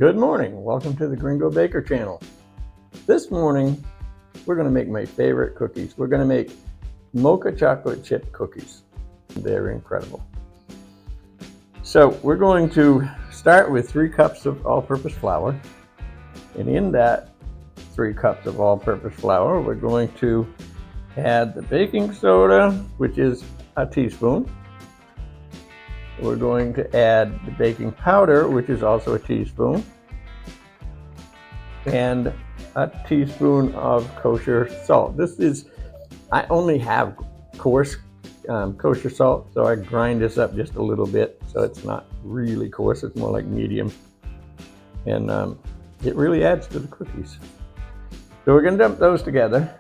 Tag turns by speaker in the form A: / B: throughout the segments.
A: Good morning. Welcome to the Gringo Baker channel. This morning, we're going to make my favorite cookies. We're going to make Mocha Chocolate Chip cookies. They're incredible. So we're going to start with 3 cups of all-purpose flour. And in that 3 cups of all-purpose flour, we're going to add the baking soda, which is a teaspoon. We're going to add the baking powder, which is also a teaspoon, and a teaspoon of kosher salt. I only have coarse kosher salt, so I grind this up just a little bit, so it's not really coarse, it's more like medium. And it really adds to the cookies. So we're gonna dump those together,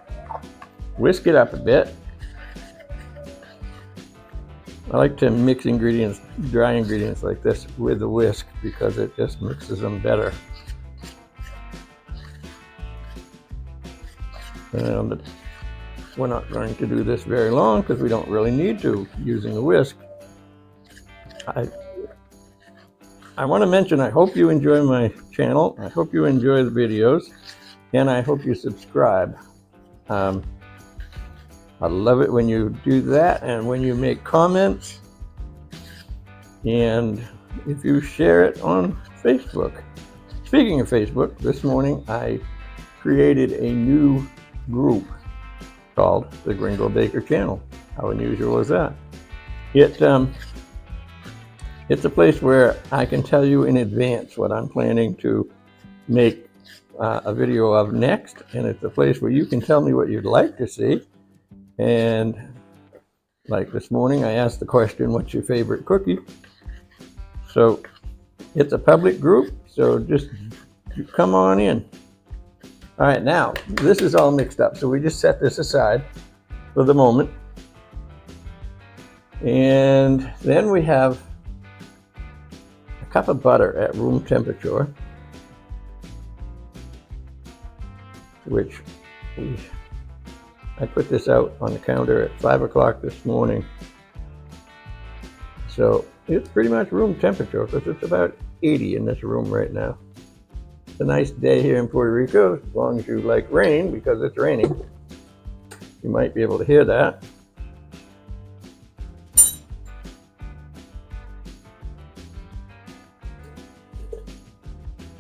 A: whisk it up a bit. I like to mix ingredients, dry ingredients like this with a whisk because it just mixes them better. And we're not going to do this very long because we don't really need to using a whisk. I want to mention, I hope you enjoy my channel. I hope you enjoy the videos, and I hope you subscribe. I love it when you do that and when you make comments, and if you share it on Facebook. Speaking of Facebook, this morning I created a new group called the Gringo Baker channel. How unusual is that? It's a place where I can tell you in advance what I'm planning to make a video of next, and it's a place where you can tell me what you'd like to see. And like this morning, I asked the question, what's your favorite cookie? So it's a public group, so just come on in. All right, now this is all mixed up, so we just set this aside for the moment. And then we have a cup of butter at room temperature, which I put this out on the counter at 5 o'clock this morning. So it's pretty much room temperature because it's about 80 in this room right now. It's a nice day here in Puerto Rico, as long as you like rain, because it's raining. You might be able to hear that.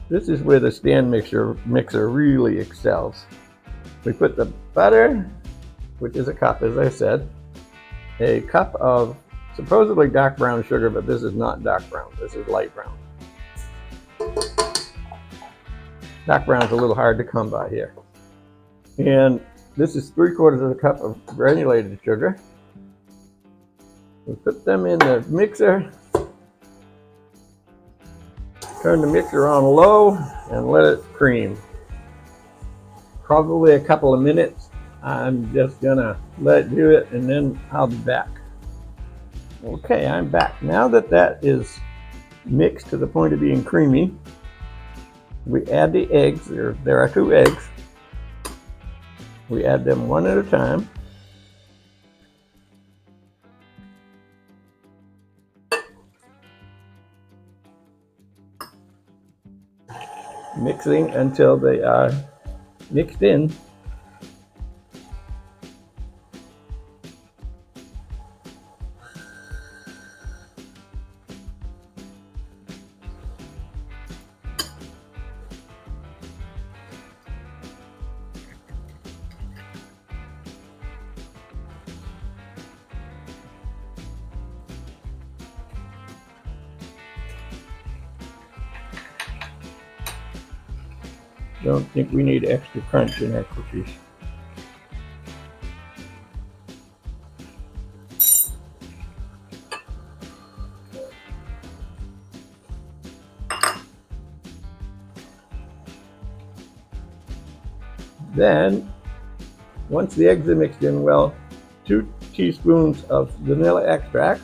A: This is where the stand mixer really excels. We put the butter, which is a cup, as I said, a cup of supposedly dark brown sugar, but this is not dark brown, this is light brown. Dark brown is a little hard to come by here. And this is 3/4 of a cup of granulated sugar. We put them in the mixer, turn the mixer on low, and let it cream. Probably a couple of minutes. I'm just gonna let it do it, and then I'll be back. Okay, I'm back. Now that that is mixed to the point of being creamy, we add the eggs. There are 2 eggs. We add them one at a time. Mixing until they are mixed in. Don't think we need extra crunch in our cookies. Then, once the eggs are mixed in well, 2 teaspoons of vanilla extract,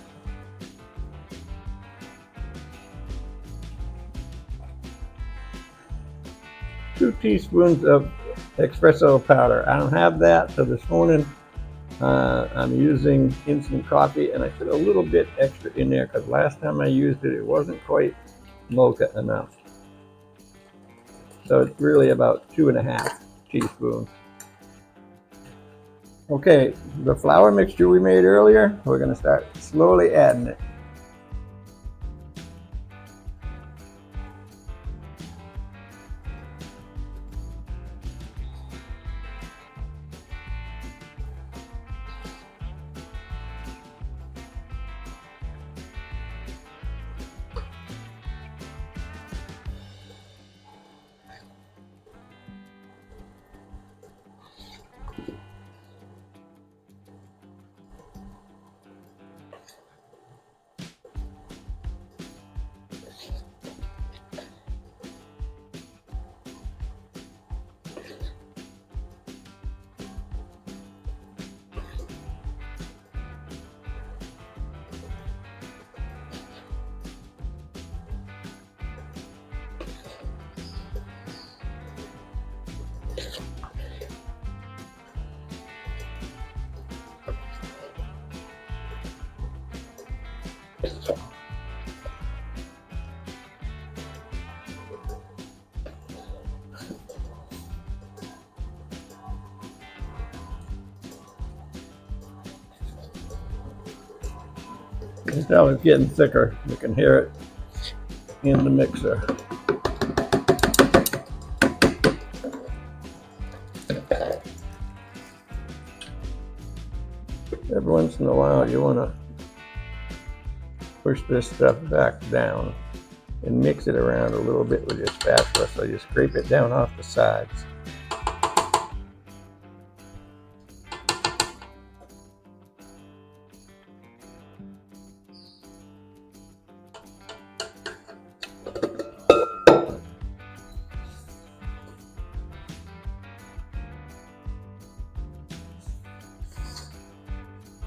A: 2 teaspoons of espresso powder. I don't have that, so this morning I'm using instant coffee, and I put a little bit extra in there because last time I used it, it wasn't quite mocha enough. So it's really about 2.5 teaspoons. Okay, the flour mixture we made earlier, we're going to start slowly adding it. You can tell it's getting thicker. You can hear it in the mixer. Every once in a while you want to push this stuff back down and mix it around a little bit with your spatula so you scrape it down off the sides.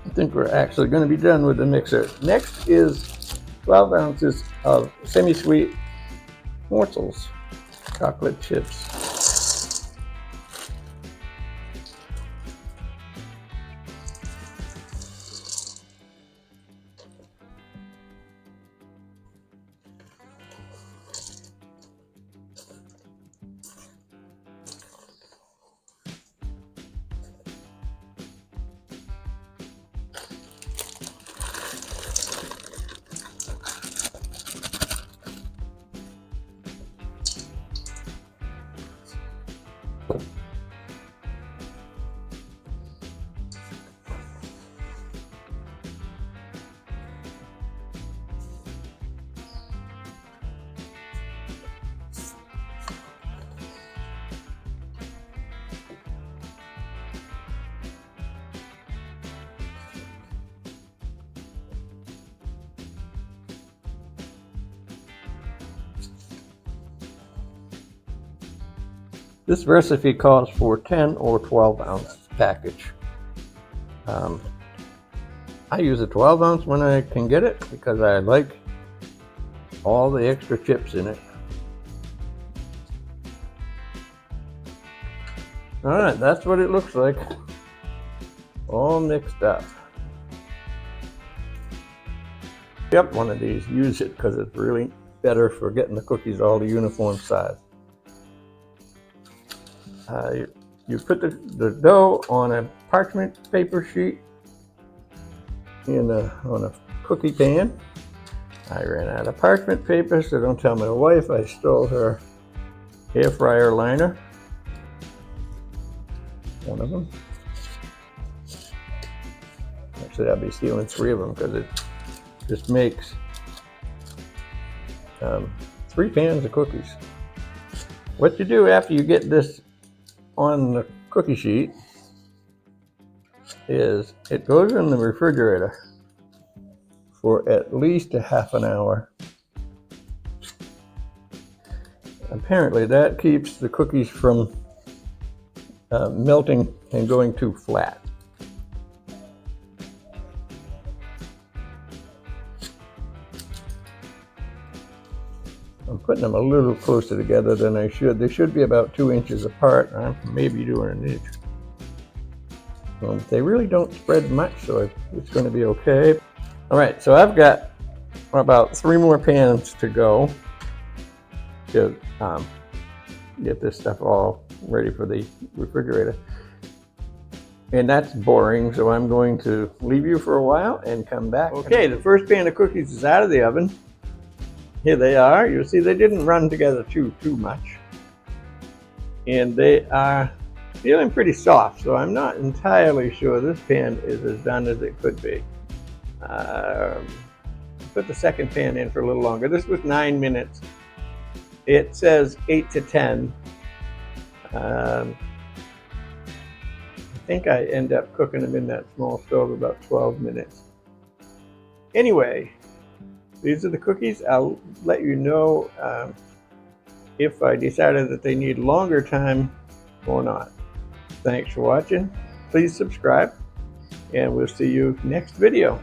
A: I think we're actually going to be done with the mixer. Next is 12 ounces of semi-sweet Mocha chocolate chips. This recipe calls for 10 or 12 ounce package. I use a 12 ounce when I can get it because I like all the extra chips in it. Alright, that's what it looks like. All mixed up. Yep, one of these. Use it because it's really better for getting the cookies all the uniform size. You put the dough on a parchment paper sheet on a cookie pan. I ran out of parchment paper, so don't tell my wife I stole her air fryer liner. One of them. Actually, I'll be stealing 3 of them because it just makes 3 pans of cookies. What you do after you get this on the cookie sheet is it goes in the refrigerator for at least a half an hour. Apparently that keeps the cookies from melting and going too flat. I'm putting them a little closer together than I should. They should be about 2 inches apart. I'm maybe doing an inch. They really don't spread much, so it's going to be okay. All right, so I've got about 3 more pans to go to get this stuff all ready for the refrigerator. And that's boring, so I'm going to leave you for a while and come back. Okay, the first pan of cookies is out of the oven. Here they are. You'll see they didn't run together too much. And they are feeling pretty soft, so I'm not entirely sure this pan is as done as it could be. Put the second pan in for a little longer. This was 9 minutes. It says 8 to 10. I think I end up cooking them in that small stove about 12 minutes. Anyway, these are the cookies. I'll let you know if I decided that they need longer time or not. Thanks for watching. Please subscribe, and we'll see you next video.